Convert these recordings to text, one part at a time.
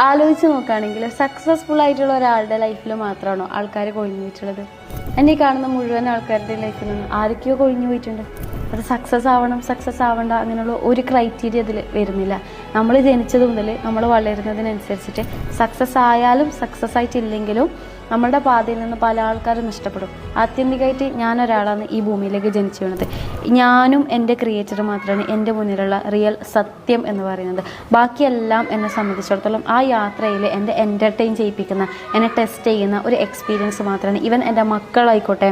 ആലോചിച്ച് നോക്കുകയാണെങ്കിൽ സക്സസ്ഫുൾ ആയിട്ടുള്ള ഒരാളുടെ ലൈഫിൽ മാത്രമാണോ ആൾക്കാർ കൊഴിഞ്ഞു പോയിട്ടുള്ളത്? എന്നെ ഈ കാണുന്ന മുഴുവൻ ആൾക്കാരുടെ ലൈഫിൽ നിന്ന് ആരൊക്കെയോ കൊഴിഞ്ഞു പോയിട്ടുണ്ട്. അത് സക്സസ് ആവണം, സക്സസ് ആവണ്ട അങ്ങനെയുള്ള ഒരു ക്രൈറ്റീരിയ അതിൽ വരുന്നില്ല. നമ്മൾ ജനിച്ചത് മുതൽ നമ്മൾ വളരുന്നതിനനുസരിച്ചിട്ട് സക്സസ് ആയാലും സക്സസ് ആയിട്ടില്ലെങ്കിലും നമ്മളുടെ പാതയിൽ നിന്ന് പല ആൾക്കാരും നഷ്ടപ്പെടും. ആത്യന്തികമായിട്ട് ഞാനൊരാളാണ് ഈ ഭൂമിയിലേക്ക് ജനിച്ചു വീണത്. ഞാനും എൻ്റെ ക്രിയേറ്റർ മാത്രമാണ് എൻ്റെ മുന്നിലുള്ള റിയൽ സത്യം എന്ന് പറയുന്നത്. ബാക്കിയെല്ലാം എന്നെ സംബന്ധിച്ചിടത്തോളം ആ യാത്രയിൽ എൻ്റെ എൻ്റർടൈൻ ചെയ്യിപ്പിക്കുന്ന, എന്നെ ടെസ്റ്റ് ചെയ്യുന്ന ഒരു എക്സ്പീരിയൻസ് മാത്രമാണ്. ഈവൻ എൻ്റെ മക്കളായിക്കോട്ടെ,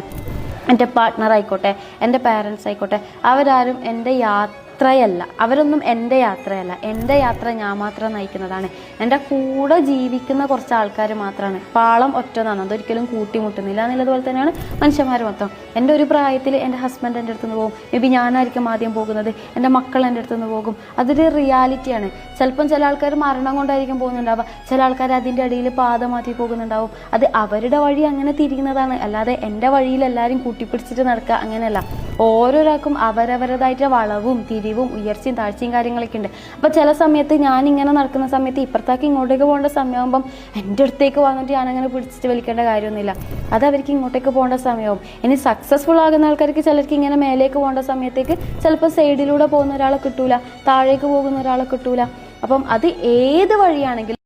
എൻ്റെ പാർട്ട്ണർ ആയിക്കോട്ടെ, എൻ്റെ പാരൻസ് ആയിക്കോട്ടെ, അവരാരും എൻ്റെ യാത്രയല്ല, അവരൊന്നും എൻ്റെ യാത്രയല്ല. എൻ്റെ യാത്ര ഞാൻ മാത്രം നയിക്കുന്നതാണ്. എൻ്റെ കൂടെ ജീവിക്കുന്ന കുറച്ച് ആൾക്കാർ മാത്രമാണ്. പാളം ഒറ്റതാണ്, അതൊരിക്കലും കൂട്ടിമുട്ടുന്നില്ല എന്നുള്ളതുപോലെ തന്നെയാണ് മനുഷ്യന്മാർ മൊത്തം. എൻ്റെ ഒരു പ്രായത്തിൽ എൻ്റെ ഹസ്ബൻഡ് എൻ്റെ അടുത്ത് നിന്ന് പോകും, മേ ബി ഞാനായിരിക്കും ആദ്യം പോകുന്നത്, എൻ്റെ മക്കൾ എൻ്റെ അടുത്ത് നിന്ന് പോകും. അതൊരു റിയാലിറ്റിയാണ്. ചിലപ്പം ചില ആൾക്കാർ മരണം കൊണ്ടായിരിക്കും പോകുന്നുണ്ടാവുക, ചില ആൾക്കാർ അതിൻ്റെ ഇടയിൽ പാത മാറ്റി പോകുന്നുണ്ടാവും. അത് അവരുടെ വഴി അങ്ങനെ തിരിയുന്നതാണ്, അല്ലാതെ എൻ്റെ വഴിയിൽ എല്ലാവരും കൂട്ടിപ്പിടിച്ചിട്ട് നടക്കുക അങ്ങനെയല്ല. ഓരോരാൾക്കും അവരവരുടേതായിട്ട് വളവും തിരിവും ഉയർച്ചയും താഴ്ചയും കാര്യങ്ങളൊക്കെ ഉണ്ട്. അപ്പോൾ ചില സമയത്ത് ഞാനിങ്ങനെ നടക്കുന്ന സമയത്ത് ഇപ്പുറത്തേക്ക് ഇങ്ങോട്ടേക്ക് പോകേണ്ട സമയമാകുമ്പം എൻ്റെ അടുത്തേക്ക് വന്നിട്ട് ഞാനങ്ങനെ പിടിച്ചിട്ട് വലിക്കേണ്ട കാര്യമൊന്നുമില്ല. അത് അവർക്ക് ഇങ്ങോട്ടേക്ക് പോകേണ്ട സമയവും. ഇനി സക്സസ്ഫുൾ ആകുന്ന ആൾക്കാർക്ക് ചിലർക്ക് ഇങ്ങനെ മേലേക്ക് പോകേണ്ട സമയത്തേക്ക് ചിലപ്പോൾ സൈഡിലൂടെ പോകുന്ന ഒരാളെ കിട്ടൂല, താഴേക്ക് പോകുന്ന ഒരാളെ കിട്ടൂല. അപ്പം അത് ഏത് വഴിയാണെങ്കിലും